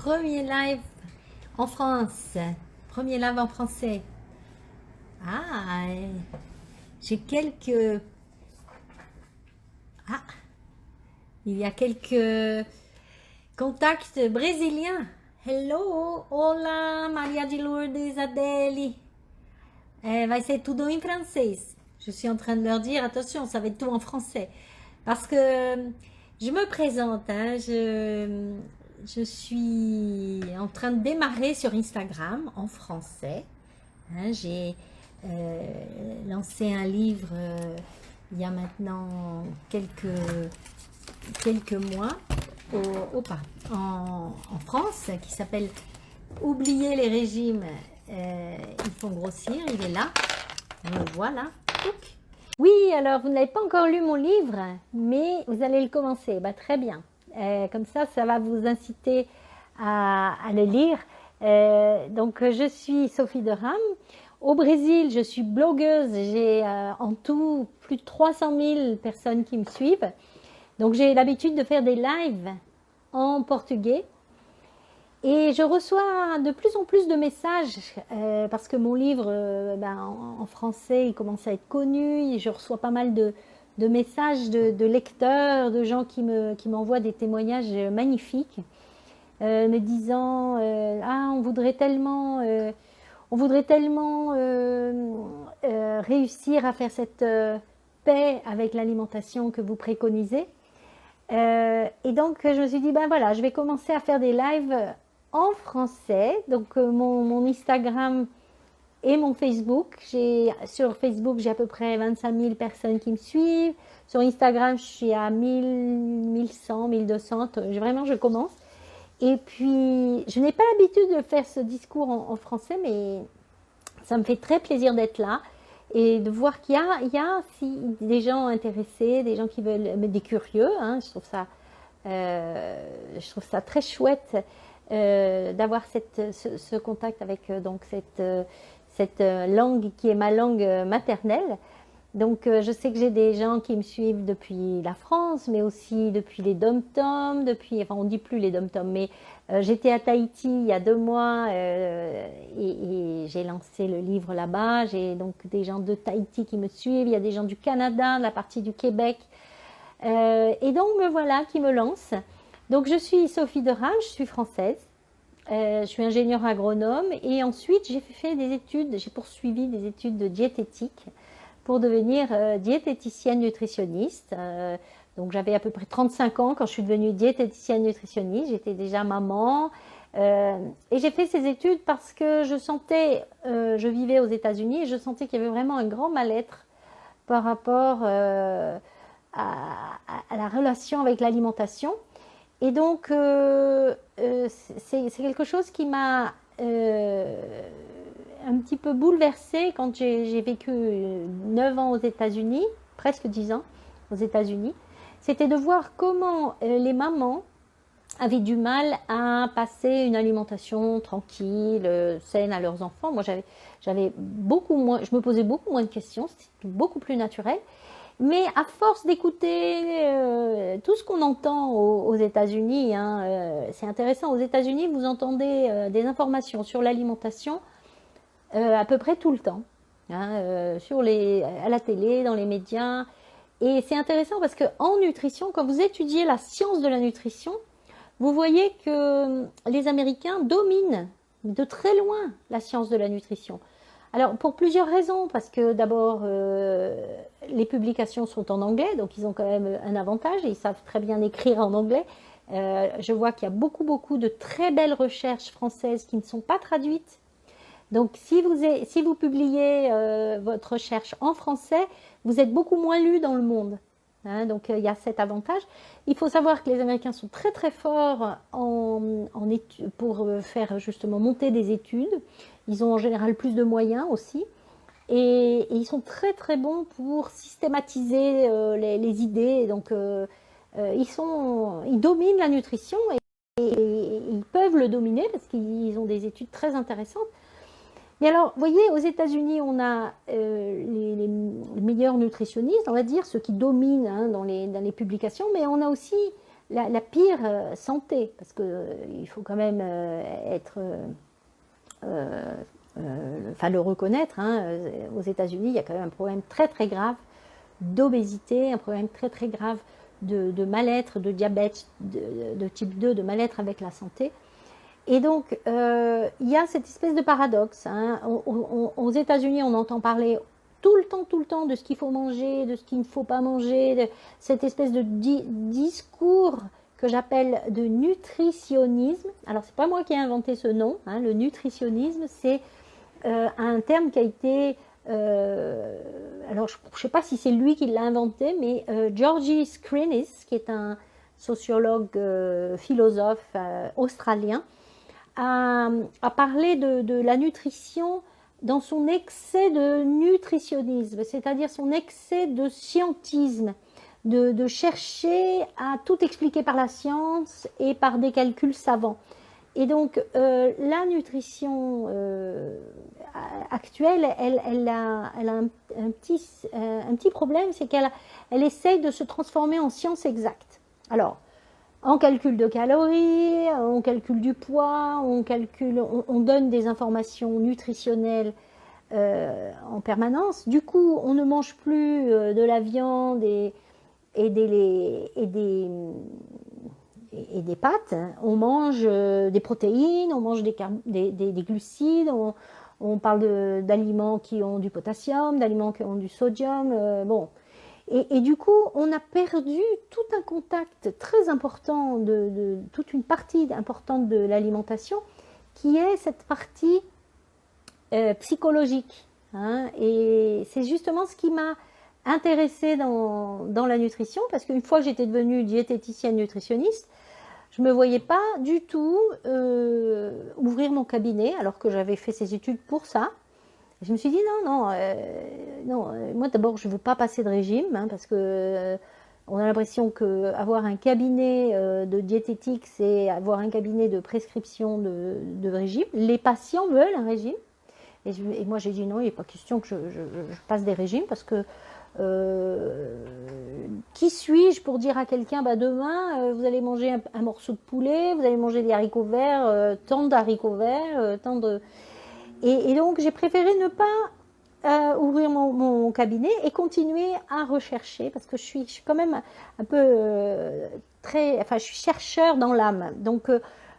premier live en France. Premier live en français. Ah, j'ai quelques... Ah, il y a quelques contacts brésiliens. Hello, hola, Maria de Lourdes, Adele. Vai ser tudo em francês. Je suis en train de leur dire, attention, ça va être tout en français. Parce que je me présente, hein, je suis en train de démarrer sur Instagram en français. Hein, j'ai lancé un livre il y a maintenant quelques mois en France qui s'appelle Oublier les régimes, ils font grossir. Il est là, le voilà. Oui, alors vous n'avez pas encore lu mon livre, mais vous allez le commencer. Bah, très bien. Comme ça va vous inciter à le lire. Donc, je suis Sophie de Rame. Au Brésil, je suis blogueuse. J'ai en tout plus de 300 000 personnes qui me suivent. Donc, j'ai l'habitude de faire des lives en portugais. Et je reçois de plus en plus de messages parce que mon livre en français il commence à être connu. Et je reçois pas mal de messages de lecteurs, de gens qui m'envoient des témoignages magnifiques me disant ah on voudrait tellement réussir à faire cette paix avec l'alimentation que vous préconisez. Et donc je me suis dit ben voilà, je vais commencer à faire des lives en français. Donc mon Instagram et mon Facebook. Sur Facebook, j'ai à peu près 25 000 personnes qui me suivent. Sur Instagram, je suis à 1000, 1100, 1200. Vraiment, je commence. Et puis, je n'ai pas l'habitude de faire ce discours en français, mais ça me fait très plaisir d'être là et de voir qu'il y a des gens intéressés, des gens qui veulent, des curieux. Hein, je trouve ça très chouette d'avoir ce contact avec donc cette langue qui est ma langue maternelle. Donc je sais que j'ai des gens qui me suivent depuis la France, mais aussi depuis les Dom-Tom, enfin on dit plus les Dom-Tom, mais j'étais à Tahiti il y a 2 mois et j'ai lancé le livre là-bas. J'ai donc des gens de Tahiti qui me suivent, il y a des gens du Canada, de la partie du Québec. Et donc me voilà qui me lance. Donc je suis Sophie de Rame, je suis française. Je suis ingénieure agronome et ensuite j'ai poursuivi des études de diététique pour devenir diététicienne nutritionniste. Donc j'avais à peu près 35 ans quand je suis devenue diététicienne nutritionniste. J'étais déjà maman et j'ai fait ces études parce que je vivais aux États-Unis et je sentais qu'il y avait vraiment un grand mal-être par rapport à la relation avec l'alimentation. Et donc, c'est quelque chose qui m'a un petit peu bouleversée quand j'ai vécu 9 ans aux États-Unis, presque 10 ans aux États-Unis. C'était de voir comment les mamans avaient du mal à passer une alimentation tranquille, saine à leurs enfants. Moi, j'avais beaucoup moins, je me posais beaucoup moins de questions, c'était beaucoup plus naturel. Mais à force d'écouter tout ce qu'on entend aux États-Unis, hein, c'est intéressant. Aux États-Unis, vous entendez des informations sur l'alimentation à peu près tout le temps, hein, à la télé, dans les médias. Et c'est intéressant parce qu'en nutrition, quand vous étudiez la science de la nutrition, vous voyez que les Américains dominent de très loin la science de la nutrition. Alors, pour plusieurs raisons, parce que d'abord, les publications sont en anglais, donc ils ont quand même un avantage et ils savent très bien écrire en anglais. Je vois qu'il y a beaucoup de très belles recherches françaises qui ne sont pas traduites. Donc, si vous publiez votre recherche en français, vous êtes beaucoup moins lu dans le monde. Hein, donc, il y a cet avantage. Il faut savoir que les Américains sont très forts pour faire justement monter des études. Ils ont en général plus de moyens aussi. Et ils sont très bons pour systématiser les idées. Donc, ils dominent la nutrition et ils peuvent le dominer parce qu'ils ont des études très intéressantes. Mais alors, vous voyez, aux États-Unis, on a les meilleurs nutritionnistes, on va dire, ceux qui dominent hein, dans les publications, mais on a aussi la pire santé, parce que il faut quand même être, enfin le reconnaître, hein, aux États-Unis, il y a quand même un problème très très grave d'obésité, un problème très très grave de mal-être, de diabète de type 2, de mal-être avec la santé. Et donc, il y a cette espèce de paradoxe, hein. Aux États-Unis, on entend parler tout le temps de ce qu'il faut manger, de ce qu'il ne faut pas manger, de cette espèce de discours que j'appelle de nutritionnisme. Alors, c'est pas moi qui ai inventé ce nom, hein. Le nutritionnisme, c'est un terme qui a été... alors, je ne sais pas si c'est lui qui l'a inventé, mais Georgie Skrinis, qui est un sociologue, philosophe australien, a parlé de la nutrition dans son excès de nutritionnisme, c'est-à-dire son excès de scientisme, de chercher à tout expliquer par la science et par des calculs savants. Et donc, la nutrition actuelle, elle a un petit problème, c'est qu'elle essaye de se transformer en science exacte. Alors, on calcule de calories, on calcule du poids, on donne des informations nutritionnelles en permanence. Du coup, on ne mange plus de la viande et des pâtes. On mange des protéines, on mange des glucides, on parle d'aliments qui ont du potassium, d'aliments qui ont du sodium. Bon. Et du coup, on a perdu tout un contact très important, toute une partie importante de l'alimentation, qui est cette partie psychologique, hein. Et c'est justement ce qui m'a intéressée dans la nutrition, parce qu'une fois que j'étais devenue diététicienne nutritionniste, je ne me voyais pas du tout ouvrir mon cabinet, alors que j'avais fait ces études pour ça. Je me suis dit non, moi d'abord je ne veux pas passer de régime, hein, parce que on a l'impression qu'avoir un cabinet de diététique, c'est avoir un cabinet de prescription de régime. Les patients veulent un régime. Et moi j'ai dit non, il n'est pas question que je passe des régimes, parce que qui suis-je pour dire à quelqu'un, bah demain vous allez manger un morceau de poulet, vous allez manger des haricots verts, tant d'haricots verts, tant de... Et donc, j'ai préféré ne pas ouvrir mon cabinet et continuer à rechercher, parce que je suis quand même un peu enfin, je suis chercheur dans l'âme. Donc,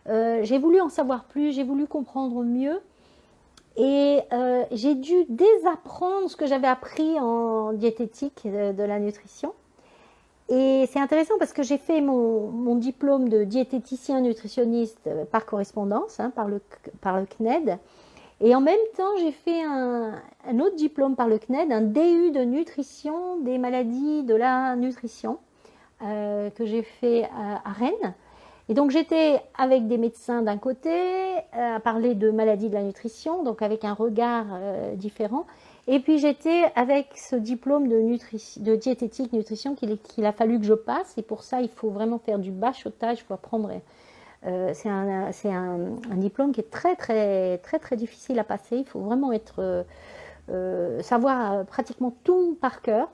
j'ai voulu en savoir plus, j'ai voulu comprendre mieux. Et j'ai dû désapprendre ce que j'avais appris en diététique de la nutrition. Et c'est intéressant parce que j'ai fait mon diplôme de diététicien nutritionniste par correspondance, hein, par le CNED. Et en même temps, j'ai fait un autre diplôme par le CNED, un DU de nutrition des maladies de la nutrition, que j'ai fait à Rennes. Et donc j'étais avec des médecins d'un côté, à parler de maladies de la nutrition, donc avec un regard différent. Et puis j'étais avec ce diplôme de diététique nutrition qu'il a fallu que je passe. Et pour ça, il faut vraiment faire du bachotage, il faut apprendre... c'est un diplôme qui est très difficile à passer. Il faut vraiment savoir pratiquement tout par cœur,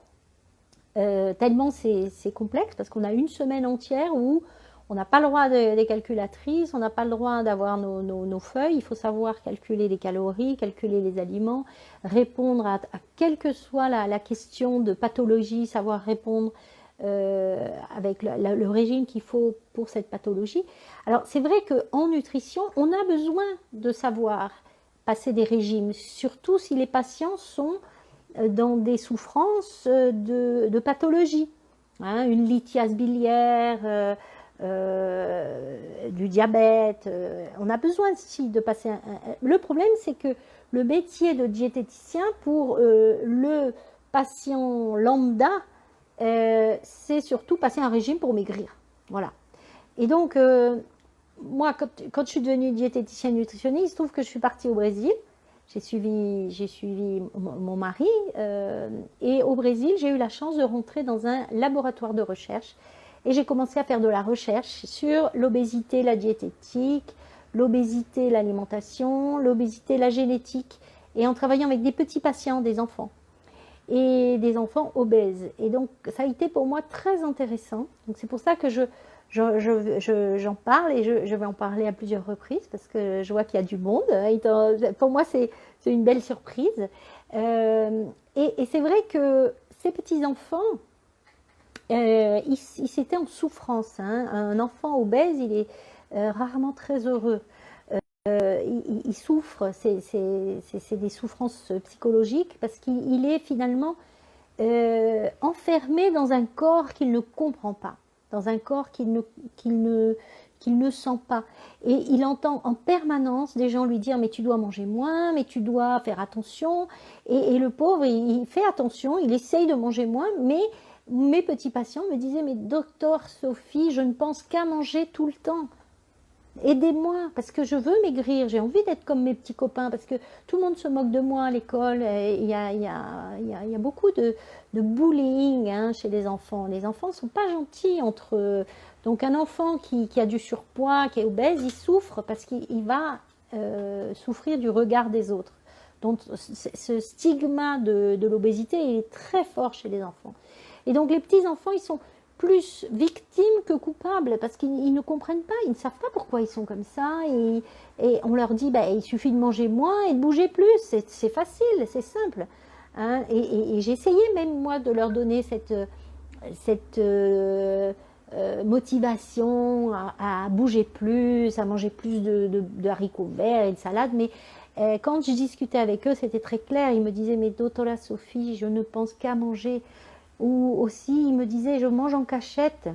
tellement c'est complexe, parce qu'on a une semaine entière où on n'a pas le droit des calculatrices, on n'a pas le droit d'avoir nos feuilles. Il faut savoir calculer les calories, calculer les aliments, répondre à quelle que soit la question de pathologie, savoir répondre avec le régime qu'il faut pour cette pathologie. Alors c'est vrai qu'en nutrition, on a besoin de savoir passer des régimes, surtout si les patients sont dans des souffrances de pathologie, hein, une lithiase biliaire, du diabète. On a besoin aussi de passer Le problème, c'est que le métier de diététicien pour le patient lambda, c'est surtout passer un régime pour maigrir. Voilà. Et donc, moi, quand je suis devenue diététicienne nutritionniste, il se trouve que je suis partie au Brésil. J'ai suivi mon mari. Et au Brésil, j'ai eu la chance de rentrer dans un laboratoire de recherche. Et j'ai commencé à faire de la recherche sur l'obésité, la diététique, l'obésité, l'alimentation, l'obésité, la génétique. Et en travaillant avec des petits patients, des enfants. Et des enfants obèses. Et donc, ça a été pour moi très intéressant. Donc, c'est pour ça que je j'en parle et je vais en parler à plusieurs reprises parce que je vois qu'il y a du monde. Pour moi, c'est une belle surprise. Et c'est vrai que ces petits-enfants, ils étaient en souffrance, hein. Un enfant obèse, il est rarement très heureux. Il souffre, c'est des souffrances psychologiques parce qu'il est finalement enfermé dans un corps qu'il ne comprend pas, dans un corps qu'il ne sent pas. Et il entend en permanence des gens lui dire mais tu dois manger moins, mais tu dois faire attention. Et le pauvre, il fait attention, il essaye de manger moins, mais mes petits patients me disaient mais docteur Sophie, je ne pense qu'à manger tout le temps. Aidez-moi, parce que je veux maigrir, j'ai envie d'être comme mes petits copains, parce que tout le monde se moque de moi à l'école. Il y a beaucoup de bullying, hein, chez les enfants. Les enfants ne sont pas gentils entre eux. Donc un enfant qui a du surpoids, qui est obèse, il souffre parce qu'il va souffrir du regard des autres. Donc ce stigma de l'obésité, il est très fort chez les enfants. Et donc les petits enfants, ils sont plus victimes que coupables parce qu'ils ne comprennent pas, ils ne savent pas pourquoi ils sont comme ça et on leur dit bah, il suffit de manger moins et de bouger plus, c'est facile, c'est simple, hein. Et j'ai essayé même moi de leur donner cette motivation à bouger plus, à manger plus de haricots verts et de salade, mais quand je discutais avec eux, c'était très clair, ils me disaient mais Dottola Sophie, je ne pense qu'à manger. Ou aussi, il me disait, je mange en cachette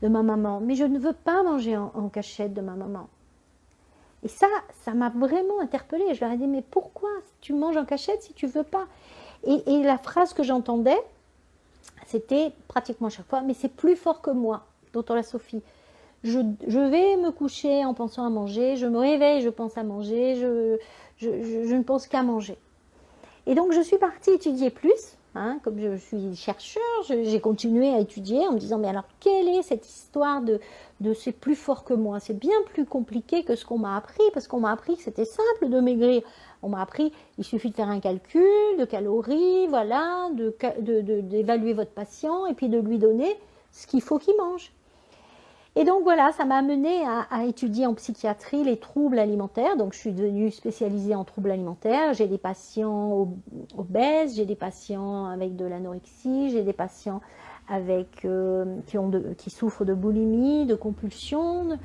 de ma maman, mais je ne veux pas manger en cachette de ma maman. Et ça m'a vraiment interpellée. Je leur ai dit, mais pourquoi tu manges en cachette si tu ne veux pas? Et la phrase que j'entendais, c'était pratiquement chaque fois, mais c'est plus fort que moi, docteur la Sophie. Je vais me coucher en pensant à manger, je me réveille, je pense à manger, je ne pense qu'à manger. Et donc, je suis partie étudier plus. Hein, comme je suis chercheur, j'ai continué à étudier en me disant mais alors quelle est cette histoire de c'est plus fort que moi? C'est bien plus compliqué que ce qu'on m'a appris parce qu'on m'a appris que c'était simple de maigrir. On m'a appris il suffit de faire un calcul de calories, voilà, d'évaluer votre patient et puis de lui donner ce qu'il faut qu'il mange. Et donc voilà, ça m'a amené à étudier en psychiatrie les troubles alimentaires. Donc je suis devenue spécialisée en troubles alimentaires. J'ai des patients obèses, j'ai des patients avec de l'anorexie, j'ai des patients avec, qui souffrent de boulimie, de compulsion.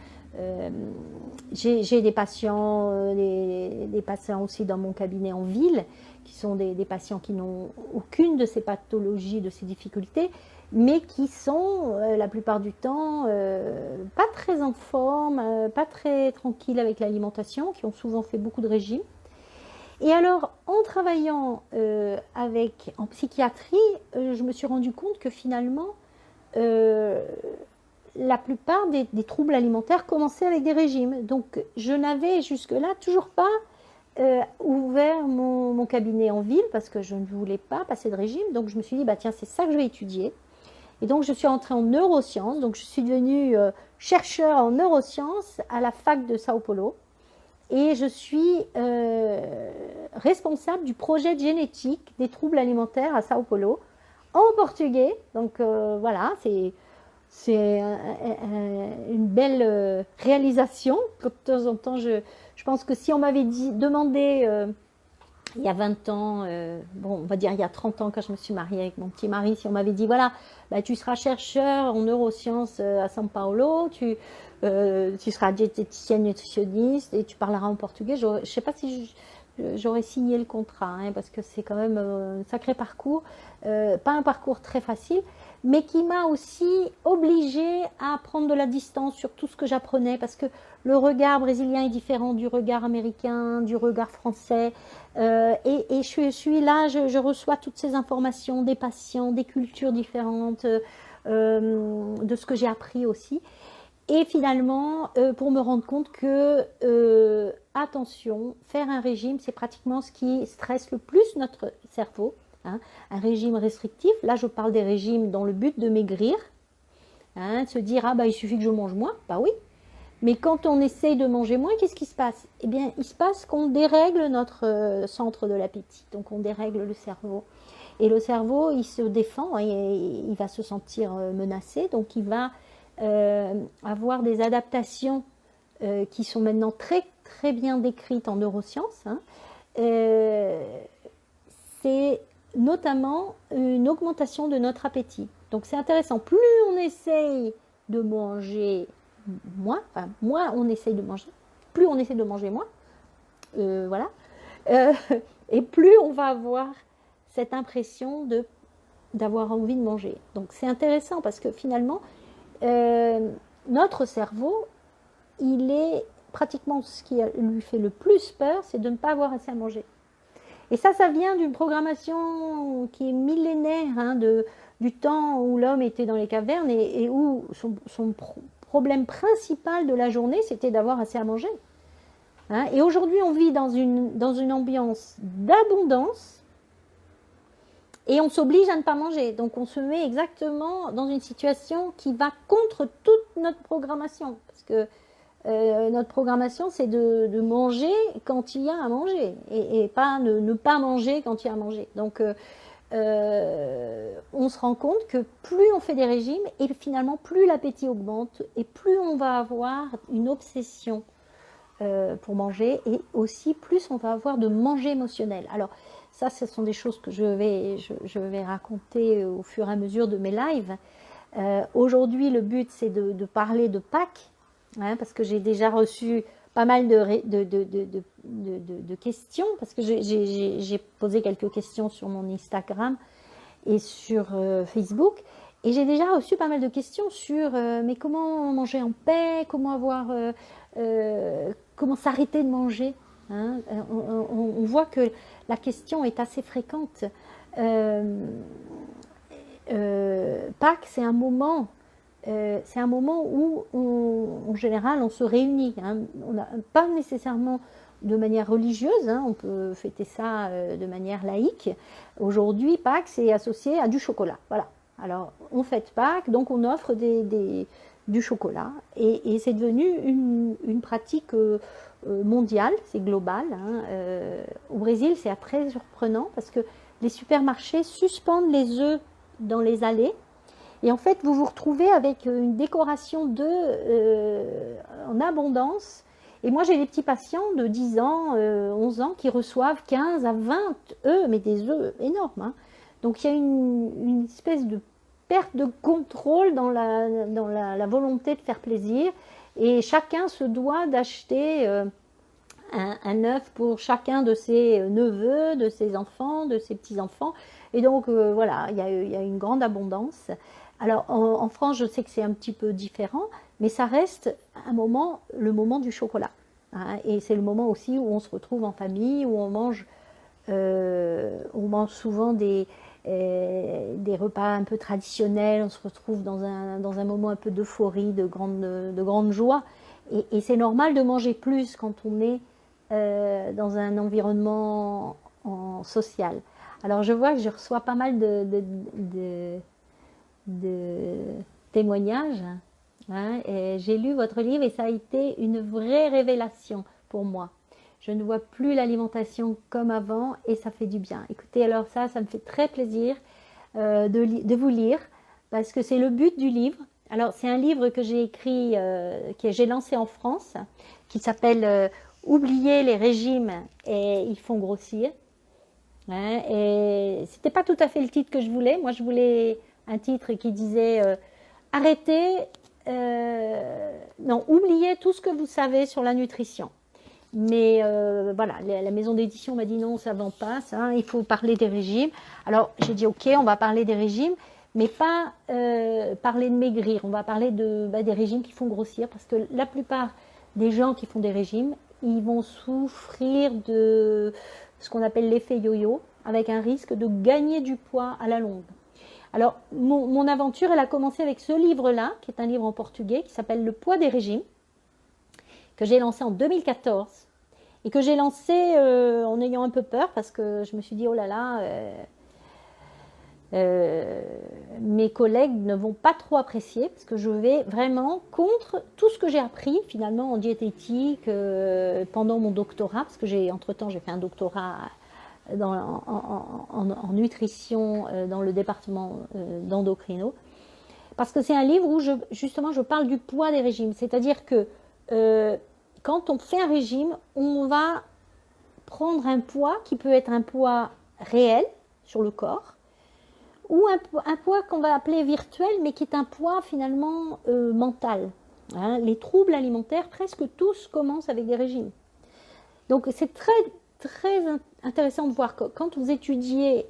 J'ai des patients aussi dans mon cabinet en ville, qui sont des patients qui n'ont aucune de ces pathologies, de ces difficultés, mais qui sont la plupart du temps pas très en forme, pas très tranquilles avec l'alimentation, qui ont souvent fait beaucoup de régimes. Et alors, en travaillant en psychiatrie, je me suis rendu compte que finalement, la plupart des troubles alimentaires commençaient avec des régimes. Donc, je n'avais jusque-là toujours pas ouvert mon cabinet en ville parce que je ne voulais pas passer de régime. Donc, je me suis dit, bah, tiens, c'est ça que je vais étudier. Et donc, je suis entrée en neurosciences. Donc, je suis devenue chercheur en neurosciences à la fac de Sao Paulo. Et je suis responsable du projet de génétique des troubles alimentaires à Sao Paulo, en portugais. Donc, voilà, c'est une belle réalisation. De temps en temps, je pense que si on m'avait demandé il y a 20 ans, bon, on va dire il y a 30 ans quand je me suis mariée avec mon petit mari, si on m'avait dit, voilà, bah, tu seras chercheur en neurosciences à São Paulo, tu seras diététicienne nutritionniste et tu parleras en portugais, je ne sais pas si j'aurais signé le contrat, hein, parce que c'est quand même un sacré parcours, pas un parcours très facile, mais qui m'a aussi obligée à prendre de la distance sur tout ce que j'apprenais, parce que le regard brésilien est différent du regard américain, du regard français, et je suis là, je reçois toutes ces informations des patients, des cultures différentes, de ce que j'ai appris aussi. Et finalement, pour me rendre compte que, attention, faire un régime, c'est pratiquement ce qui stresse le plus notre cerveau. Hein. Un régime restrictif, là je parle des régimes dans le but de maigrir, hein, de se dire, ah bah il suffit que je mange moins, bah oui. Mais quand on essaye de manger moins, qu'est-ce qui se passe? Eh bien, il se passe qu'on dérègle notre centre de l'appétit, donc on dérègle le cerveau. Et le cerveau, il se défend, et il va se sentir menacé, donc il va avoir des adaptations qui sont maintenant très très bien décrites en neurosciences, hein, c'est notamment une augmentation de notre appétit. Donc c'est intéressant, plus on essaye de manger moins, enfin moins on essaye de manger, plus on essaie de manger moins, voilà, euh, et plus on va avoir cette impression d'avoir envie de manger. Donc c'est intéressant parce que finalement, notre cerveau, il est pratiquement ce qui lui fait le plus peur, c'est de ne pas avoir assez à manger. Et ça vient d'une programmation qui est millénaire, hein, du temps où l'homme était dans les cavernes et où son problème principal de la journée, c'était d'avoir assez à manger. Hein. Et aujourd'hui, on vit dans une ambiance d'abondance et on s'oblige à ne pas manger. Donc on se met exactement dans une situation qui va contre toute notre programmation. Parce que notre programmation, c'est de manger quand il y a à manger et pas ne pas manger quand il y a à manger. Donc, on se rend compte que plus on fait des régimes et finalement plus l'appétit augmente et plus on va avoir une obsession pour manger et aussi plus on va avoir de manger émotionnel. Alors, ça, ce sont des choses que je vais raconter au fur et à mesure de mes lives. Aujourd'hui, le but, c'est de parler de Pâques. Hein, parce que j'ai déjà reçu pas mal de questions, parce que j'ai posé quelques questions sur mon Instagram et sur Facebook, et j'ai déjà reçu pas mal de questions sur mais comment manger en paix, comment comment s'arrêter de manger. Hein, on voit que la question est assez fréquente. Pâques, c'est un moment où, en général, on se réunit. Hein. Pas nécessairement de manière religieuse, hein, on peut fêter ça de manière laïque. Aujourd'hui, Pâques, c'est associé à du chocolat. Voilà. Alors, on fête Pâques, donc on offre du chocolat. Et c'est devenu une pratique mondiale, c'est global. Hein. Au Brésil, c'est très surprenant parce que les supermarchés suspendent les œufs dans les allées. Et en fait, vous vous retrouvez avec une décoration en abondance. Et moi, j'ai des petits patients de 10 ans, 11 ans qui reçoivent 15 à 20 œufs, mais des œufs énormes. Hein. Donc, il y a une espèce de perte de contrôle dans la volonté de faire plaisir. Et chacun se doit d'acheter un œuf pour chacun de ses neveux, de ses enfants, de ses petits-enfants. Et donc, voilà, il y a une grande abondance. Alors, en France, je sais que c'est un petit peu différent, mais ça reste le moment du chocolat. Hein, et c'est le moment aussi où on se retrouve en famille, où on mange souvent des repas un peu traditionnels, on se retrouve dans un moment un peu d'euphorie, de grande joie. Et c'est normal de manger plus quand on est dans un environnement social. Alors je vois que je reçois pas mal de témoignages. Hein, j'ai lu votre livre et ça a été une vraie révélation pour moi. Je ne vois plus l'alimentation comme avant et ça fait du bien. Écoutez, alors ça me fait très plaisir de vous lire parce que c'est le but du livre. Alors c'est un livre que j'ai écrit, que j'ai lancé en France, qui s'appelle Oubliez les régimes et ils font grossir. Hein, et c'était pas tout à fait le titre que je voulais. Moi, je voulais un titre qui disait arrêtez, non, oubliez tout ce que vous savez sur la nutrition. Mais voilà, la maison d'édition m'a dit non, ça ne vend pas, ça, il faut parler des régimes. Alors j'ai dit ok, on va parler des régimes, mais pas parler de maigrir. On va parler des régimes qui font grossir, parce que la plupart des gens qui font des régimes, ils vont souffrir de ce qu'on appelle l'effet yo-yo, avec un risque de gagner du poids à la longue. Alors, mon aventure, elle a commencé avec ce livre-là, qui est un livre en portugais, qui s'appelle Le poids des régimes, que j'ai lancé en 2014, et que j'ai lancé en ayant un peu peur, parce que je me suis dit, oh là là, mes collègues ne vont pas trop apprécier, parce que je vais vraiment contre tout ce que j'ai appris, finalement, en diététique, pendant mon doctorat, parce que entre-temps, j'ai fait un doctorat en nutrition dans le département d'endocrino. parce que c'est un livre où justement je parle du poids des régimes. C'est-à-dire que quand on fait un régime, on va prendre un poids qui peut être un poids réel sur le corps, ou un poids qu'on va appeler virtuel, mais qui est un poids finalement mental. Hein. Les troubles alimentaires, presque tous commencent avec des régimes. Donc c'est très, très intéressant de voir que quand vous étudiez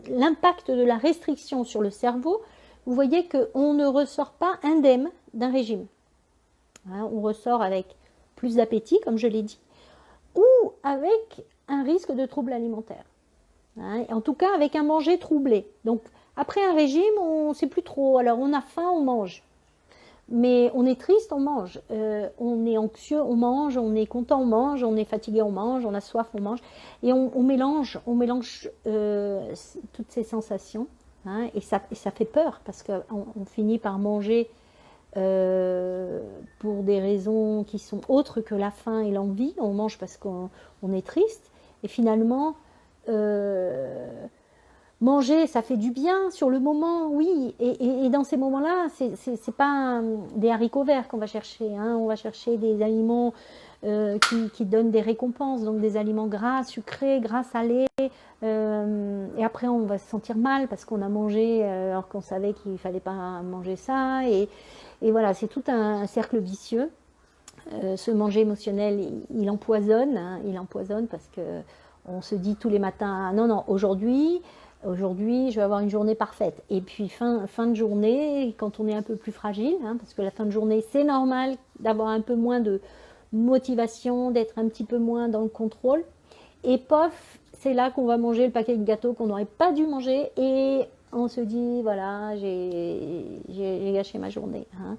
l'impact de la restriction sur le cerveau, vous voyez qu'on ne ressort pas indemne d'un régime. Hein, on ressort avec plus d'appétit, comme je l'ai dit, ou avec un risque de trouble alimentaire. Hein, en tout cas, avec un manger troublé. Donc, après un régime, on ne sait plus trop. Alors, on a faim, on mange. Mais on est triste, on mange. On est anxieux, on mange. On est content, on mange. On est fatigué, on mange. On a soif, on mange. Et on mélange toutes ces sensations. Hein, et ça fait peur parce qu'on finit par manger pour des raisons qui sont autres que la faim et l'envie. On mange parce qu'on est triste. Et finalement, manger, ça fait du bien sur le moment, oui. Et dans ces moments-là, c'est pas des haricots verts qu'on va chercher. Hein. On va chercher des aliments qui donnent des récompenses, donc des aliments gras, sucrés, gras, salés. Et après, on va se sentir mal parce qu'on a mangé alors qu'on savait qu'il ne fallait pas manger ça. Et voilà, c'est tout un cercle vicieux. Ce manger émotionnel, il empoisonne. Hein, il empoisonne parce que on se dit tous les matins, non, non, aujourd'hui, je vais avoir une journée parfaite. Et puis, fin de journée, quand on est un peu plus fragile, hein, parce que la fin de journée, c'est normal d'avoir un peu moins de motivation, d'être un petit peu moins dans le contrôle. Et pof, c'est là qu'on va manger le paquet de gâteaux qu'on n'aurait pas dû manger. Et on se dit, voilà, j'ai gâché ma journée. Hein.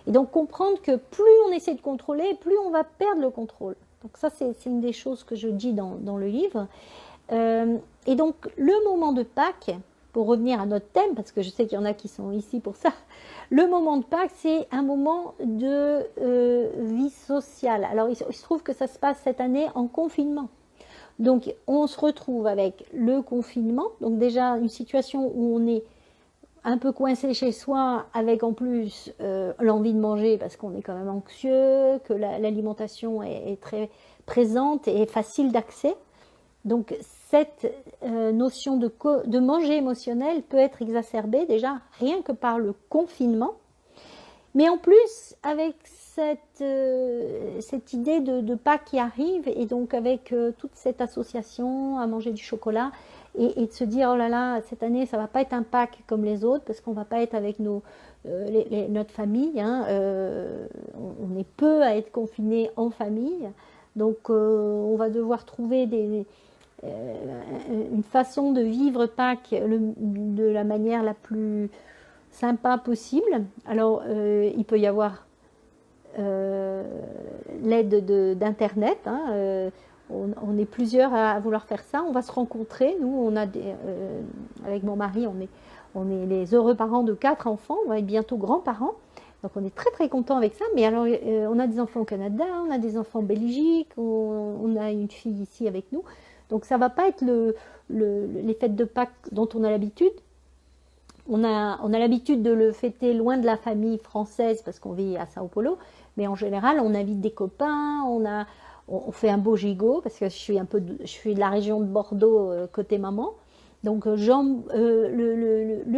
Et donc, comprendre que plus on essaie de contrôler, plus on va perdre le contrôle. Donc ça, c'est une des choses que je dis dans le livre. Et donc, le moment de Pâques, pour revenir à notre thème, parce que je sais qu'il y en a qui sont ici pour ça, le moment de Pâques, c'est un moment de vie sociale. Alors, il se trouve que ça se passe cette année en confinement. Donc, on se retrouve avec le confinement, donc déjà une situation où on est un peu coincé chez soi, avec en plus l'envie de manger parce qu'on est quand même anxieux, que l'alimentation est très présente et facile d'accès. Donc cette notion de manger émotionnel peut être exacerbée déjà rien que par le confinement, mais en plus avec cette idée de Pâques qui arrive, et donc avec toute cette association à manger du chocolat, et de se dire, oh là là, cette année, ça ne va pas être un Pâques comme les autres, parce qu'on ne va pas être avec notre famille. Hein, on est peu à être confinés en famille. Donc, on va devoir trouver une façon de vivre Pâques de la manière la plus sympa possible. Alors, il peut y avoir l'aide d'Internet. Hein, on est plusieurs à vouloir faire ça. On va se rencontrer. Nous, on a avec mon mari, on est les heureux parents de 4 enfants. On va être bientôt grands-parents. Donc, on est très, très contents avec ça. Mais alors, on a des enfants au Canada, on a des enfants en Belgique, on a une fille ici avec nous. Donc, ça ne va pas être les fêtes de Pâques dont on a l'habitude. On a l'habitude de le fêter loin de la famille française parce qu'on vit à Sao Paulo. Mais en général, on invite des copains, on fait un beau gigot, parce que je suis de la région de Bordeaux côté maman. Donc le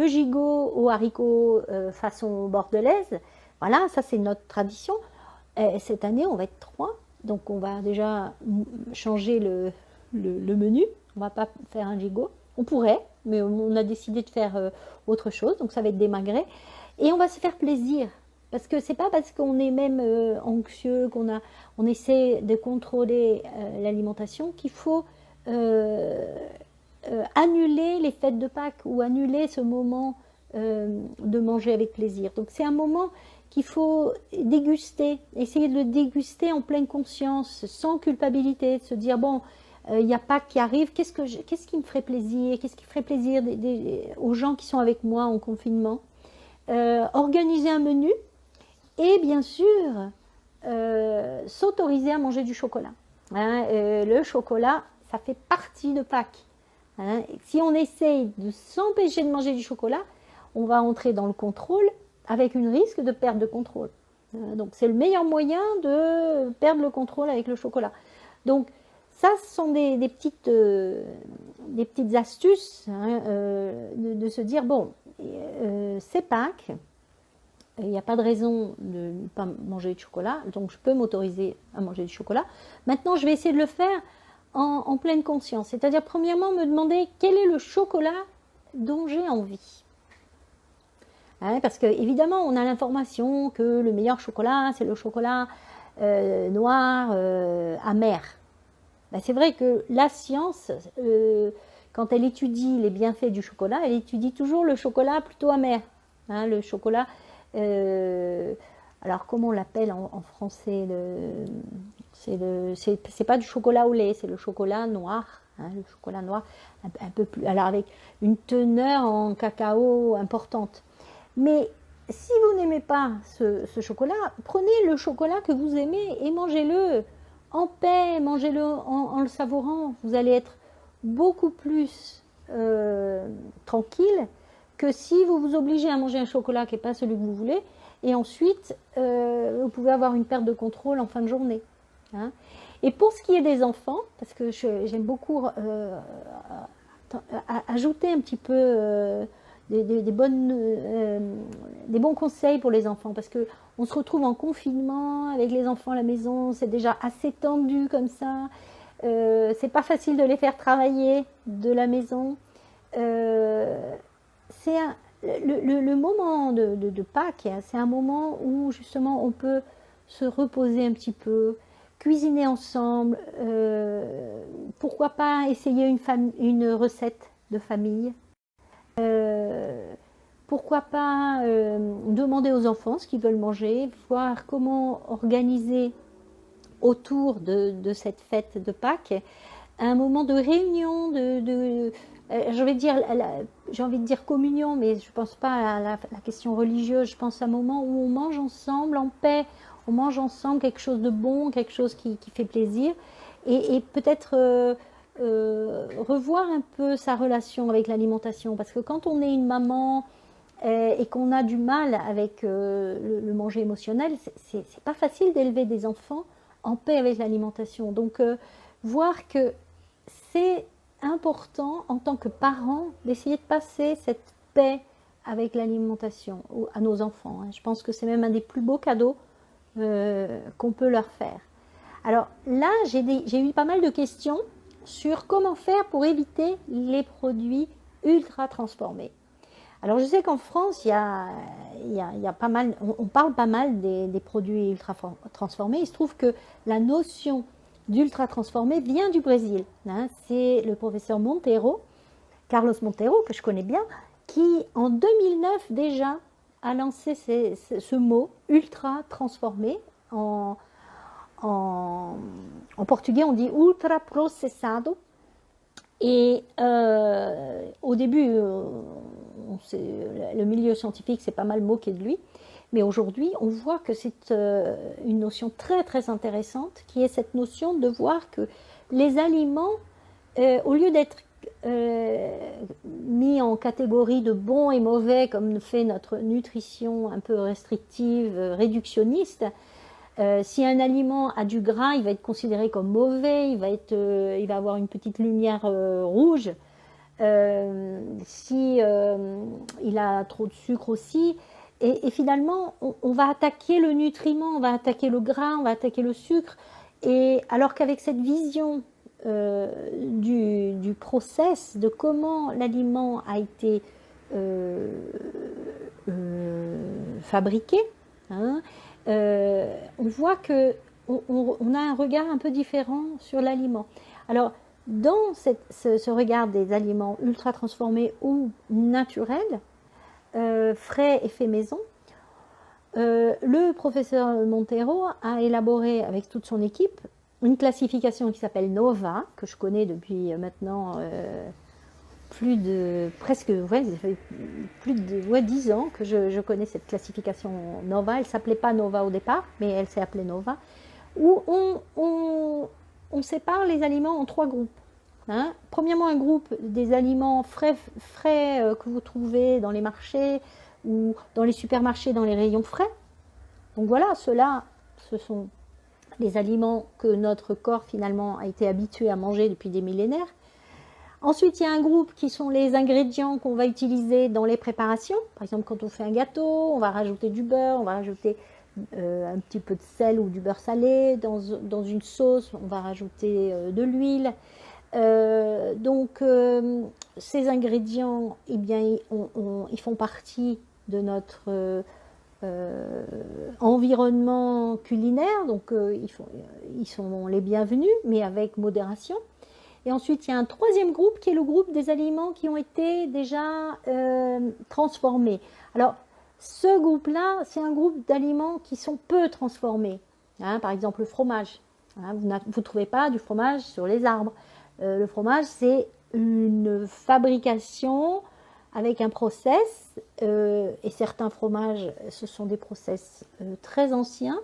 gigot aux haricots façon bordelaise, voilà, ça c'est notre tradition. Et cette année, on va être 3, donc on va déjà changer le menu. On va pas faire un gigot. On pourrait, mais on a décidé de faire autre chose, donc ça va être des magrets. Et on va se faire plaisir. Parce que c'est pas parce qu'on est même anxieux, on essaie de contrôler l'alimentation qu'il faut annuler les fêtes de Pâques ou annuler ce moment de manger avec plaisir. Donc c'est un moment qu'il faut déguster, essayer de le déguster en pleine conscience, sans culpabilité, de se dire bon, il y a Pâques qui arrive, qu'est-ce qui me ferait plaisir, qu'est-ce qui ferait plaisir aux gens qui sont avec moi en confinement. Organiser un menu. Et bien sûr, s'autoriser à manger du chocolat. Hein, le chocolat, ça fait partie de Pâques. Hein. Si on essaye de s'empêcher de manger du chocolat, on va entrer dans le contrôle avec un risque de perte de contrôle. Donc c'est le meilleur moyen de perdre le contrôle avec le chocolat. Donc ça, ce sont des petites astuces, hein, de se dire, bon, c'est Pâques, il n'y a pas de raison de ne pas manger de chocolat, donc je peux m'autoriser à manger du chocolat. Maintenant, je vais essayer de le faire en pleine conscience. C'est-à-dire, premièrement, me demander quel est le chocolat dont j'ai envie. Hein, parce que évidemment, on a l'information que le meilleur chocolat, c'est le chocolat noir, amer. Ben, c'est vrai que la science, quand elle étudie les bienfaits du chocolat, elle étudie toujours le chocolat plutôt amer. Hein, le chocolat, alors comment on l'appelle en français, c'est pas du chocolat au lait, c'est le chocolat noir. Hein, le chocolat noir, un peu plus, alors avec une teneur en cacao importante. Mais si vous n'aimez pas ce chocolat, prenez le chocolat que vous aimez et mangez-le en paix, mangez-le en le savourant. Vous allez être beaucoup plus tranquille que si vous vous obligez à manger un chocolat qui n'est pas celui que vous voulez, et ensuite vous pouvez avoir une perte de contrôle en fin de journée. Hein. Et pour ce qui est des enfants, parce que j'aime beaucoup ajouter un petit peu des bons conseils pour les enfants, parce qu'on se retrouve en confinement avec les enfants à la maison, c'est déjà assez tendu comme ça, c'est pas facile de les faire travailler de la maison. C'est le moment de Pâques, c'est un moment où justement on peut se reposer un petit peu, cuisiner ensemble, pourquoi pas essayer une recette de famille. Pourquoi pas demander aux enfants ce qu'ils veulent manger, voir comment organiser autour de cette fête de Pâques un moment de réunion, j'ai envie de dire communion, mais je ne pense pas à la question religieuse, je pense à un moment où on mange ensemble en paix, on mange ensemble quelque chose de bon, quelque chose qui fait plaisir, et peut-être revoir un peu sa relation avec l'alimentation, parce que quand on est une maman et qu'on a du mal avec le manger émotionnel, c'est pas facile d'élever des enfants en paix avec l'alimentation. Donc voir que c'est important en tant que parent d'essayer de passer cette paix avec l'alimentation à nos enfants. Je pense que c'est même un des plus beaux cadeaux qu'on peut leur faire. Alors là, j'ai eu pas mal de questions sur comment faire pour éviter les produits ultra transformés. Alors je sais qu'en France, il y a pas mal, on parle pas mal des produits ultra transformés. Il se trouve que la notion d'ultra transformé vient du Brésil. Hein. C'est le professeur Monteiro, Carlos Monteiro, que je connais bien, qui en 2009 déjà a lancé ce mot ultra transformé. En portugais, on dit ultra processado. Et au début, le milieu scientifique s'est pas mal moqué de lui. Mais aujourd'hui, on voit que c'est une notion très très intéressante, qui est cette notion de voir que les aliments, au lieu d'être mis en catégorie de bons et mauvais, comme fait notre nutrition un peu restrictive, réductionniste, si un aliment a du gras, il va être considéré comme mauvais, il va avoir une petite lumière rouge. Si il a trop de sucre aussi, et finalement on va attaquer le nutriment, on va attaquer le gras, on va attaquer le sucre, et alors qu'avec cette vision du process, de comment l'aliment a été fabriqué, hein, on voit que on a un regard un peu différent sur l'aliment. Alors, dans ce regard des aliments ultra transformés ou naturels, frais et faits maison, le professeur Monteiro a élaboré avec toute son équipe une classification qui s'appelle NOVA, que je connais depuis maintenant plus de 10 ans que je connais cette classification NOVA. Elle ne s'appelait pas NOVA au départ, mais elle s'est appelée NOVA, où on sépare les aliments en 3 groupes. Hein. Premièrement, un groupe des aliments frais, que vous trouvez dans les marchés ou dans les supermarchés, dans les rayons frais. Donc voilà, ceux-là, ce sont les aliments que notre corps finalement a été habitué à manger depuis des millénaires. Ensuite, il y a un groupe qui sont les ingrédients qu'on va utiliser dans les préparations. Par exemple, quand on fait un gâteau, on va rajouter du beurre, on va rajouter un petit peu de sel ou du beurre salé. Dans une sauce, on va rajouter de l'huile. Ces ingrédients, eh bien, ils font partie de notre environnement culinaire, donc ils sont les bienvenus, mais avec modération. Et ensuite, il y a un troisième groupe qui est le groupe des aliments qui ont été déjà transformés. Alors, ce groupe-là, c'est un groupe d'aliments qui sont peu transformés. Hein, par exemple, le fromage. Hein, vous ne trouvez pas du fromage sur les arbres. Le fromage, c'est une fabrication avec un process. Et certains fromages, ce sont des process très anciens.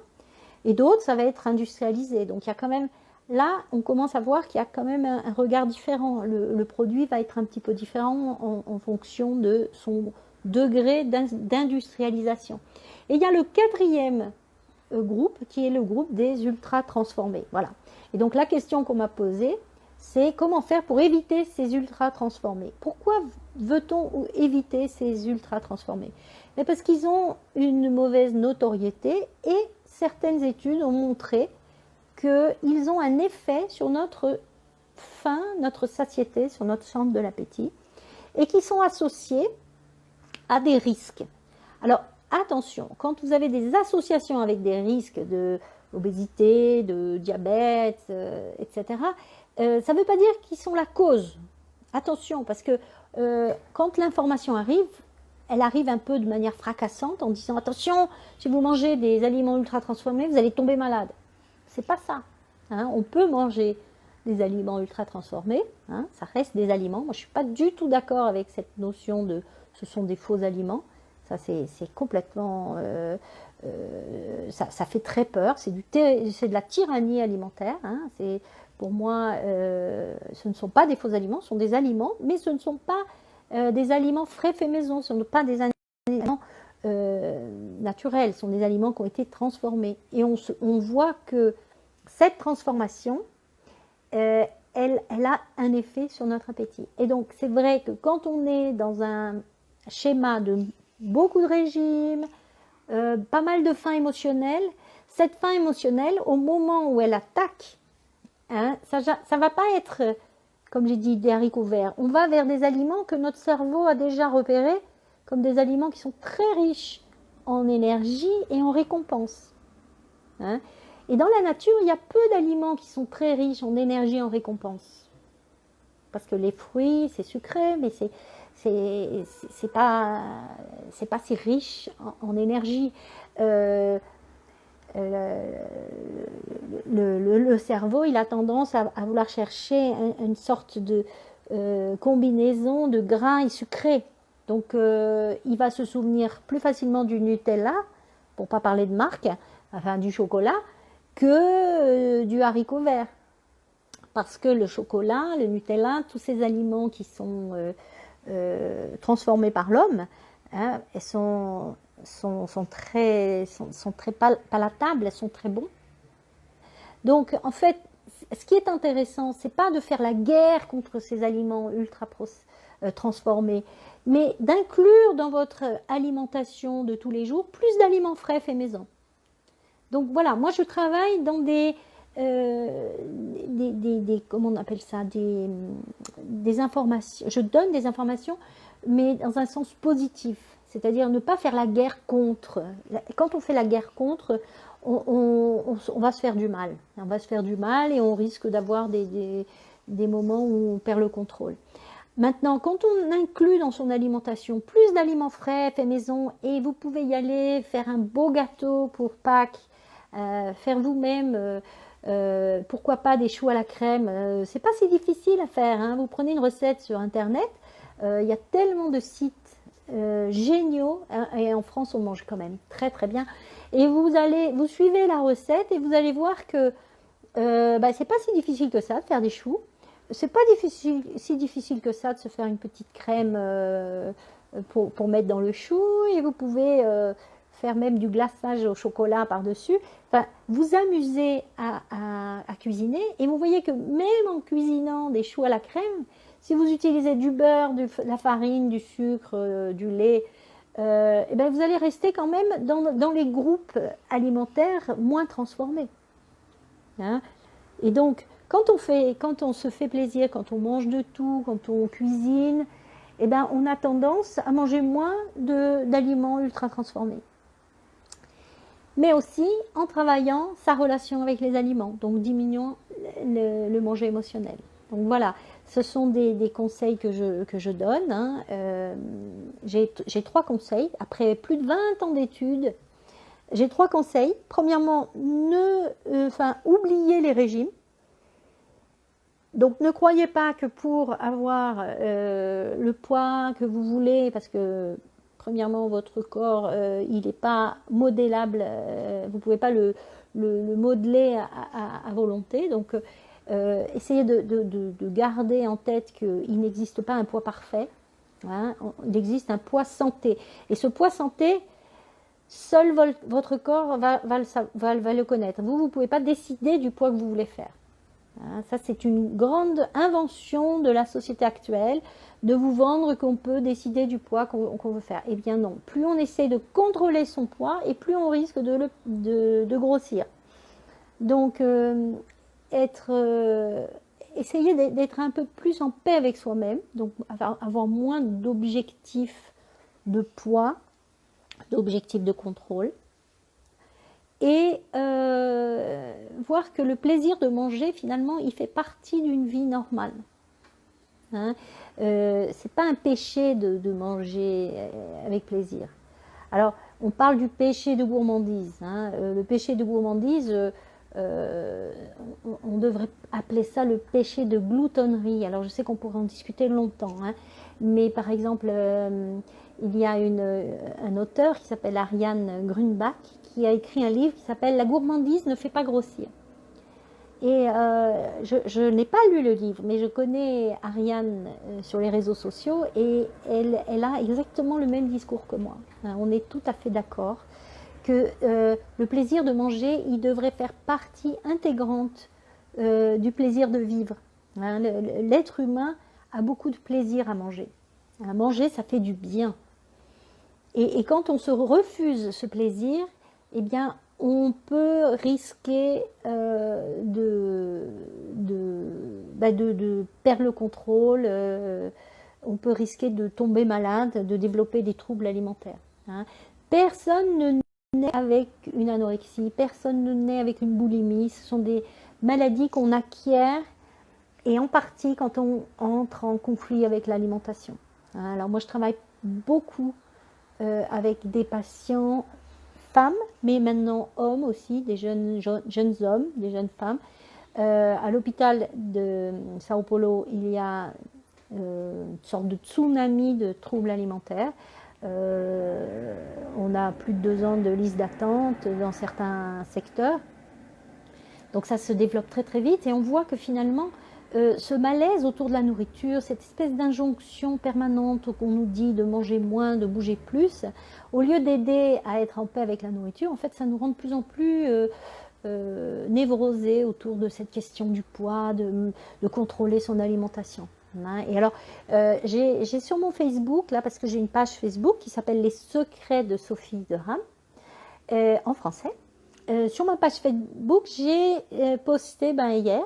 Et d'autres, ça va être industrialisé. Donc, il y a quand même... Là, on commence à voir qu'il y a quand même un regard différent. Le produit va être un petit peu différent en fonction de son degré d'industrialisation. Et il y a le quatrième groupe qui est le groupe des ultra transformés. Voilà. Et donc la question qu'on m'a posée, c'est comment faire pour éviter ces ultra transformés. Pourquoi veut-on éviter ces ultra transformés? Mais parce qu'ils ont une mauvaise notoriété et certaines études ont montré qu'ils ont un effet sur notre faim, notre satiété, sur notre centre de l'appétit, et qui sont associés à des risques. Alors, attention, quand vous avez des associations avec des risques d'obésité, de diabète, etc., ça ne veut pas dire qu'ils sont la cause. Attention, parce que quand l'information arrive, elle arrive un peu de manière fracassante en disant « Attention, si vous mangez des aliments ultra transformés, vous allez tomber malade ». C'est pas ça. Hein. On peut manger des aliments ultra transformés, hein. Ça reste des aliments. Moi, je ne suis pas du tout d'accord avec cette notion de ce sont des faux aliments. Ça, c'est complètement... ça fait très peur. C'est de la tyrannie alimentaire. Hein. Pour moi, ce ne sont pas des faux aliments, ce sont des aliments, mais ce ne sont pas des aliments frais faits maison. Ce ne sont pas des aliments naturels. Ce sont des aliments qui ont été transformés. Et on voit que cette transformation, elle a un effet sur notre appétit. Et donc, c'est vrai que quand on est dans un schéma de beaucoup de régimes, pas mal de faim émotionnelle, cette faim émotionnelle, au moment où elle attaque, hein, ça ne va pas être, comme j'ai dit, des haricots verts. On va vers des aliments que notre cerveau a déjà repérés comme des aliments qui sont très riches en énergie et en récompense. Hein. Et dans la nature, il y a peu d'aliments qui sont très riches en énergie et en récompense. Parce que les fruits, c'est sucré, mais c'est pas si riche en énergie. Le cerveau, il a tendance à vouloir chercher une sorte de combinaison de gras et sucré. Donc, il va se souvenir plus facilement du Nutella, pour ne pas parler de marque, enfin du chocolat, que du haricot vert. Parce que le chocolat, le Nutella, tous ces aliments qui sont transformés par l'homme, hein, sont très palatables, elles sont très bons. Donc, en fait, ce qui est intéressant, c'est pas de faire la guerre contre ces aliments ultra transformés, mais d'inclure dans votre alimentation de tous les jours plus d'aliments frais faits maison. Donc voilà, moi je travaille dans comment on appelle ça, des informations. Je donne des informations, mais dans un sens positif, c'est-à-dire ne pas faire la guerre contre. Quand on fait la guerre contre, on va se faire du mal. On va se faire du mal et on risque d'avoir des moments où on perd le contrôle. Maintenant, quand on inclut dans son alimentation plus d'aliments frais, faits maison, et vous pouvez y aller, faire un beau gâteau pour Pâques, faire vous-même, pourquoi pas des choux à la crème, c'est pas si difficile à faire, hein. Vous prenez une recette sur internet, il y a tellement de sites géniaux, hein, et en France on mange quand même très très bien, et vous suivez la recette et vous allez voir que c'est pas si difficile que ça de faire des choux. c'est pas difficile, si difficile que ça de se faire une petite crème pour mettre dans le chou, et vous pouvez faire même du glaçage au chocolat par-dessus. Enfin, vous amusez à cuisiner, et vous voyez que même en cuisinant des choux à la crème, si vous utilisez du beurre, de la farine, du sucre, du lait, et ben vous allez rester quand même dans les groupes alimentaires moins transformés. Hein. Et donc, quand on se fait plaisir, quand on mange de tout, quand on cuisine, eh ben, on a tendance à manger moins d'aliments ultra transformés. Mais aussi en travaillant sa relation avec les aliments, donc diminuant le manger émotionnel. Donc voilà, ce sont des conseils que je donne. Hein. J'ai 3 conseils. Après plus de 20 ans d'études, j'ai 3 conseils. Premièrement, oubliez les régimes. Donc ne croyez pas que pour avoir le poids que vous voulez, parce que premièrement votre corps il n'est pas modélable, vous ne pouvez pas le modeler à volonté, donc essayez de garder en tête qu'il n'existe pas un poids parfait, hein, il existe un poids santé, et ce poids santé, seul votre corps va le connaître. Vous ne pouvez pas décider du poids que vous voulez faire. Ça, c'est une grande invention de la société actuelle, de vous vendre qu'on peut décider du poids qu'on veut faire. Eh bien non, plus on essaie de contrôler son poids, et plus on risque de grossir. Donc, essayer d'être un peu plus en paix avec soi-même, donc avoir moins d'objectifs de poids, d'objectifs de contrôle, et voir que le plaisir de manger, finalement, il fait partie d'une vie normale. Hein, c'est pas un péché de manger avec plaisir. Alors, on parle du péché de gourmandise. Hein, le péché de gourmandise, on devrait appeler ça le péché de gloutonnerie. Alors, je sais qu'on pourrait en discuter longtemps, hein, mais par exemple, il y a un auteur qui s'appelle Ariane Grunbach qui a écrit un livre qui s'appelle « La gourmandise ne fait pas grossir ». Et je n'ai pas lu le livre, mais je connais Ariane sur les réseaux sociaux, et elle a exactement le même discours que moi. Hein, on est tout à fait d'accord que le plaisir de manger, il devrait faire partie intégrante du plaisir de vivre. Hein, l'être humain a beaucoup de plaisir à manger. À manger, ça fait du bien. Et quand on se refuse ce plaisir, eh bien, on peut risquer de perdre le contrôle, on peut risquer de tomber malade, de développer des troubles alimentaires. Hein. Personne ne naît avec une anorexie, personne ne naît avec une boulimie, ce sont des maladies qu'on acquiert, et en partie quand on entre en conflit avec l'alimentation. Hein. Alors moi je travaille beaucoup avec des patients femmes, mais maintenant hommes aussi, des jeunes hommes, des jeunes femmes. À l'hôpital de Sao Paulo, il y a une sorte de tsunami de troubles alimentaires. On a plus de 2 ans de liste d'attente dans certains secteurs. Donc ça se développe très très vite, et on voit que finalement, ce malaise autour de la nourriture, cette espèce d'injonction permanente qu'on nous dit de manger moins, de bouger plus, au lieu d'aider à être en paix avec la nourriture, en fait, ça nous rend de plus en plus névrosés autour de cette question du poids, de contrôler son alimentation. Hein. Et alors, j'ai sur mon Facebook, là, parce que j'ai une page Facebook qui s'appelle Les Secrets de Sophie de Rame, en français. Sur ma page Facebook, j'ai posté hier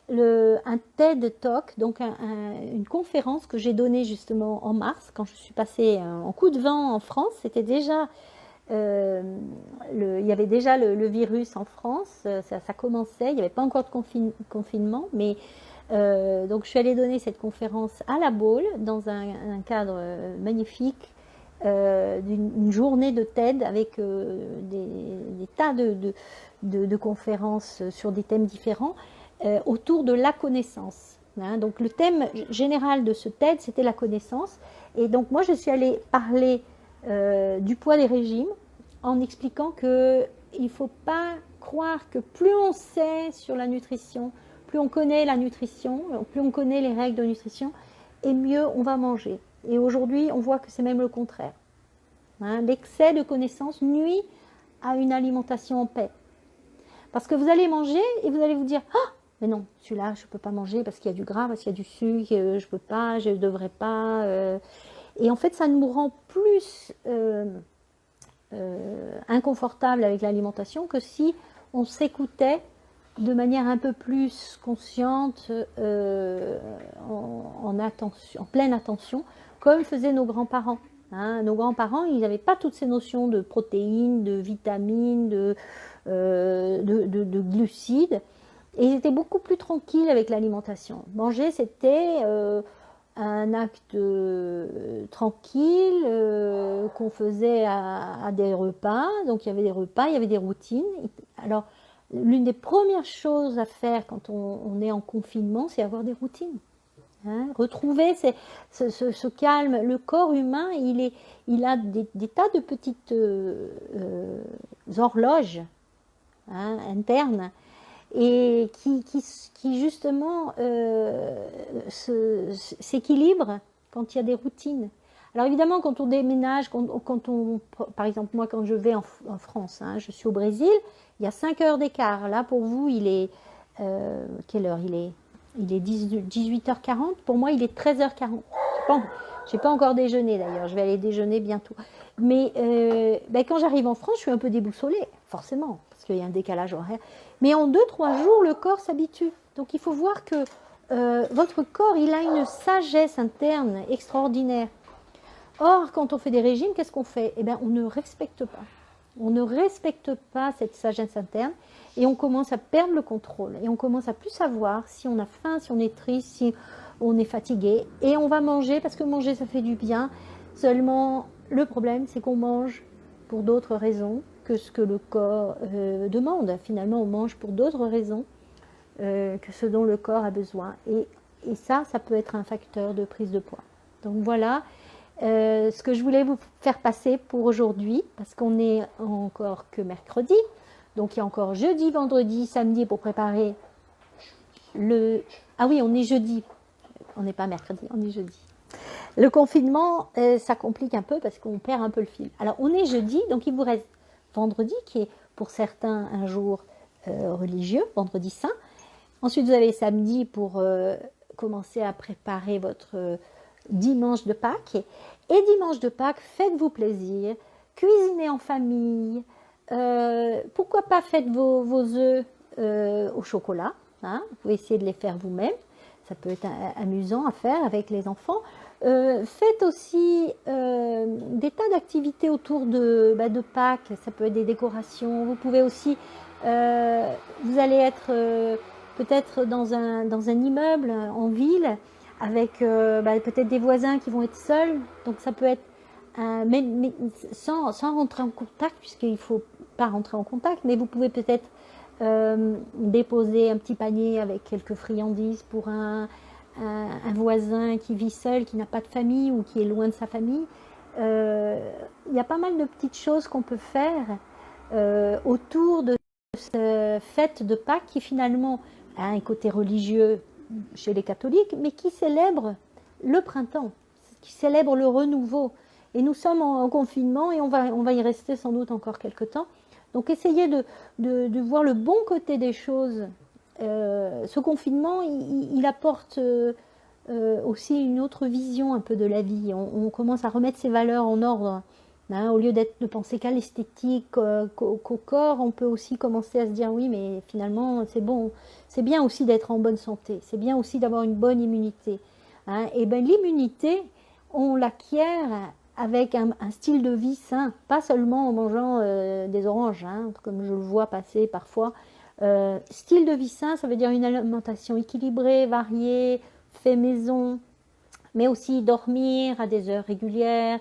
un TED Talk, donc une conférence que j'ai donnée justement en mars, quand je suis passée en coup de vent en France. C'était déjà, il y avait déjà le virus en France, ça commençait, il n'y avait pas encore de confinement, mais donc je suis allée donner cette conférence à La Baule, dans un cadre magnifique, d'une journée de TED avec des tas de conférences sur des thèmes différents, autour de la connaissance. Hein. Donc le thème général de ce TED, c'était la connaissance. Et donc moi, je suis allée parler du poids des régimes, en expliquant qu'il ne faut pas croire que plus on sait sur la nutrition, plus on connaît la nutrition, plus on connaît les règles de nutrition, et mieux on va manger. Et aujourd'hui, on voit que c'est même le contraire. Hein, l'excès de connaissances nuit à une alimentation en paix. Parce que vous allez manger et vous allez vous dire « Ah, mais non, celui-là, je ne peux pas manger parce qu'il y a du gras, parce qu'il y a du sucre, je ne peux pas, je ne devrais pas. » Et en fait, ça nous rend plus inconfortable avec l'alimentation que si on s'écoutait de manière un peu plus consciente, en pleine attention, comme faisaient nos grands-parents. Hein, nos grands-parents, ils n'avaient pas toutes ces notions de protéines, de vitamines, de glucides. Et ils étaient beaucoup plus tranquilles avec l'alimentation. Manger, c'était un acte tranquille qu'on faisait à des repas. Donc il y avait des repas, il y avait des routines. Alors, l'une des premières choses à faire quand on est en confinement, c'est avoir des routines. Hein, retrouver ce calme. Le corps humain, il a des tas de petites horloges, hein, internes, et qui justement s'équilibrent quand il y a des routines. Alors évidemment, quand on déménage, par exemple moi quand je vais en France, hein, je suis au Brésil, il y a 5 heures d'écart. Là pour vous, il est quelle heure il est 18h40, pour moi il est 13h40. Je n'ai pas encore déjeuné d'ailleurs, je vais aller déjeuner bientôt. Mais quand j'arrive en France, je suis un peu déboussolée, forcément, parce qu'il y a un décalage horaire. Mais en 2-3 jours, le corps s'habitue. Donc il faut voir que votre corps, il a une sagesse interne extraordinaire. Or, quand on fait des régimes, qu'est-ce qu'on fait? Eh bien, on ne respecte pas. On ne respecte pas cette sagesse interne et on commence à perdre le contrôle. Et on commence à plus savoir si on a faim, si on est triste, si on est fatigué. Et on va manger parce que manger, ça fait du bien. Seulement, le problème, c'est qu'on mange pour d'autres raisons que ce que le corps demande. Finalement, on mange pour d'autres raisons que ce dont le corps a besoin. Et ça peut être un facteur de prise de poids. Donc voilà. Ce que je voulais vous faire passer pour aujourd'hui, parce qu'on n'est encore que mercredi, donc il y a encore jeudi, vendredi, samedi pour préparer le... Ah oui, on est jeudi, on n'est pas mercredi, on est jeudi. Le confinement, ça complique un peu parce qu'on perd un peu le fil. Alors on est jeudi, donc il vous reste vendredi, qui est pour certains un jour religieux, vendredi saint. Ensuite vous avez samedi pour commencer à préparer votre... dimanche de Pâques. Et dimanche de Pâques, faites-vous plaisir, cuisinez en famille, pourquoi pas faites vos œufs au chocolat, hein, vous pouvez essayer de les faire vous-même, ça peut être amusant à faire avec les enfants. Faites aussi des tas d'activités autour de Pâques, ça peut être des décorations, vous pouvez aussi, vous allez être peut-être dans un immeuble en ville, avec peut-être des voisins qui vont être seuls, donc ça peut être mais sans rentrer en contact, puisqu'il ne faut pas rentrer en contact, mais vous pouvez peut-être déposer un petit panier avec quelques friandises pour un voisin qui vit seul, qui n'a pas de famille ou qui est loin de sa famille. Il y a pas mal de petites choses qu'on peut faire autour de cette fête de Pâques qui finalement a un côté religieux chez les catholiques, mais qui célèbre le printemps, qui célèbre le renouveau. Et nous sommes en confinement et on va y rester sans doute encore quelques temps. Donc essayez de voir le bon côté des choses. Ce confinement, il apporte aussi une autre vision un peu de la vie. On commence à remettre ses valeurs en ordre. Hein, au lieu de penser qu'à l'esthétique, qu'au corps, on peut aussi commencer à se dire oui, mais finalement c'est bon, c'est bien aussi d'être en bonne santé, c'est bien aussi d'avoir une bonne immunité. Hein, et bien l'immunité, on l'acquiert avec un style de vie sain, pas seulement en mangeant des oranges, hein, comme je le vois passer parfois. Style de vie sain, ça veut dire une alimentation équilibrée, variée, fait maison, mais aussi dormir à des heures régulières.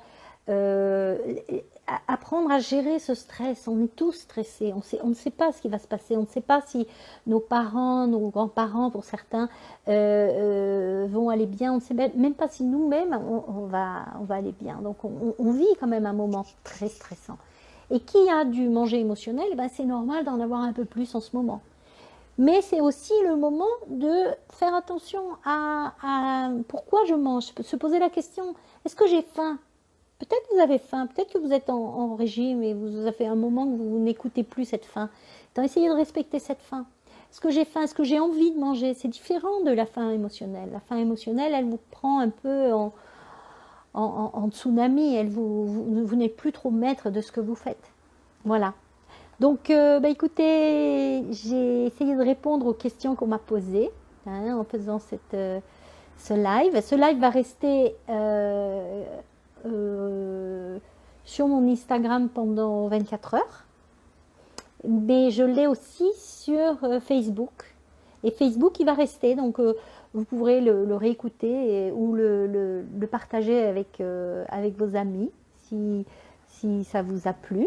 Apprendre à gérer ce stress. On est tous stressés, on ne sait pas ce qui va se passer, on ne sait pas si nos parents, nos grands-parents pour certains vont aller bien, on ne sait même pas si nous-mêmes on va aller bien. Donc on vit quand même un moment très stressant. Et qui a du manger émotionnel, ben c'est normal d'en avoir un peu plus en ce moment. Mais c'est aussi le moment de faire attention à pourquoi je mange, se poser la question, est-ce que j'ai faim? Peut-être que vous avez faim, peut-être que vous êtes en régime et vous avez un moment que vous n'écoutez plus cette faim. Donc essayez de respecter cette faim. Est-ce que j'ai faim? Est-ce que j'ai envie de manger? C'est différent de la faim émotionnelle. La faim émotionnelle, elle vous prend un peu en tsunami. Vous n'êtes plus trop maître de ce que vous faites. Voilà. Donc, écoutez, j'ai essayé de répondre aux questions qu'on m'a posées en faisant ce live. Ce live va rester sur mon Instagram pendant 24 heures. Mais je l'ai aussi sur Facebook. Et Facebook, il va rester. Donc, vous pourrez le réécouter ou le partager avec vos amis si ça vous a plu.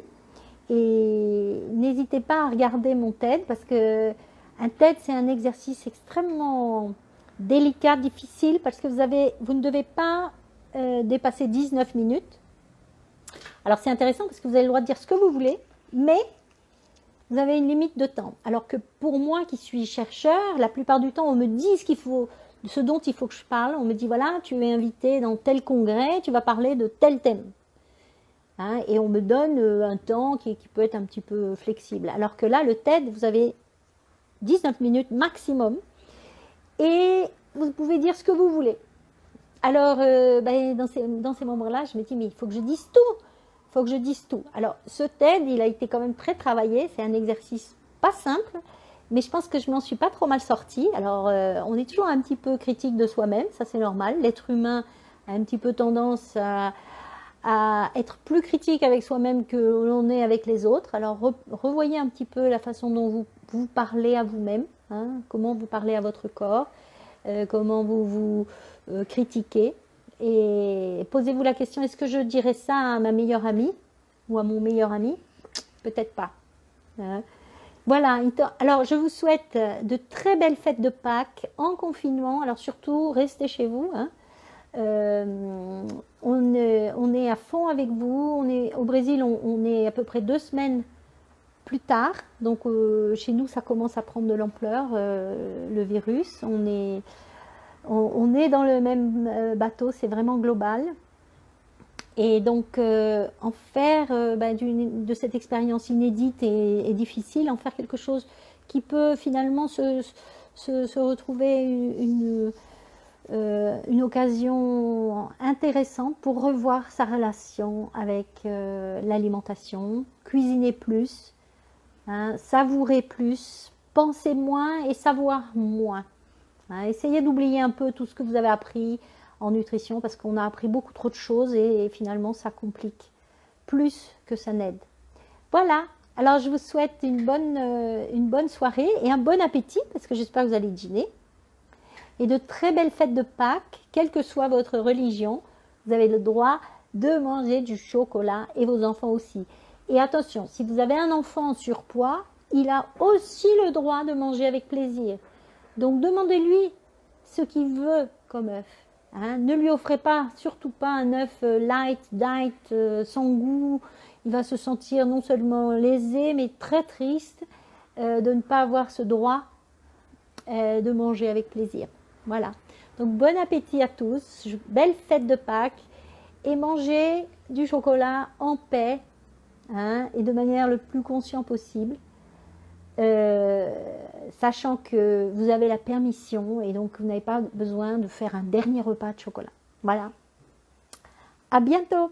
Et n'hésitez pas à regarder mon TED parce que un TED, c'est un exercice extrêmement délicat, difficile parce que vous ne devez pas dépasser 19 minutes. Alors, c'est intéressant parce que vous avez le droit de dire ce que vous voulez, mais vous avez une limite de temps. Alors que pour moi qui suis chercheur, la plupart du temps, on me dit ce dont il faut que je parle. On me dit, voilà, tu es invité dans tel congrès, tu vas parler de tel thème. Et on me donne un temps qui peut être un petit peu flexible. Alors que là, le TED, vous avez 19 minutes maximum et vous pouvez dire ce que vous voulez. Alors, dans ces moments-là, je me dis, mais il faut que je dise tout. Il faut que je dise tout. Alors, ce TED, il a été quand même très travaillé. C'est un exercice pas simple, mais je pense que je m'en suis pas trop mal sortie. Alors, on est toujours un petit peu critique de soi-même, ça c'est normal. L'être humain a un petit peu tendance à être plus critique avec soi-même que l'on est avec les autres. Alors revoyez un petit peu la façon dont vous parlez à vous-même, comment vous parlez à votre corps, comment vous critiquez. Et posez-vous la question, est-ce que je dirais ça à ma meilleure amie ou à mon meilleur ami? Peut-être pas. Voilà, alors je vous souhaite de très belles fêtes de Pâques en confinement. Alors surtout, restez chez vous. On est à fond avec vous. Au Brésil, on est à peu près 2 semaines plus tard. Donc chez nous, ça commence à prendre de l'ampleur, le virus. On est dans le même bateau, c'est vraiment global. Et donc en faire de cette expérience inédite et difficile, en faire quelque chose qui peut finalement se retrouver une occasion intéressante pour revoir sa relation avec l'alimentation, cuisiner plus, savourer plus, penser moins et savoir moins. Essayez d'oublier un peu tout ce que vous avez appris en nutrition parce qu'on a appris beaucoup trop de choses et finalement ça complique plus que ça n'aide. Voilà, alors je vous souhaite une bonne soirée et un bon appétit parce que j'espère que vous allez dîner. Et de très belles fêtes de Pâques, quelle que soit votre religion, vous avez le droit de manger du chocolat et vos enfants aussi. Et attention, si vous avez un enfant en surpoids, il a aussi le droit de manger avec plaisir. Donc demandez-lui ce qu'il veut comme œuf. Ne lui offrez pas, surtout pas un œuf light, diet, sans goût. Il va se sentir non seulement lésé, mais très triste de ne pas avoir ce droit de manger avec plaisir. Voilà. Donc bon appétit à tous, belle fête de Pâques et mangez du chocolat en paix et de manière le plus consciente possible. Sachant que vous avez la permission et donc vous n'avez pas besoin de faire un dernier repas de chocolat. Voilà. À bientôt.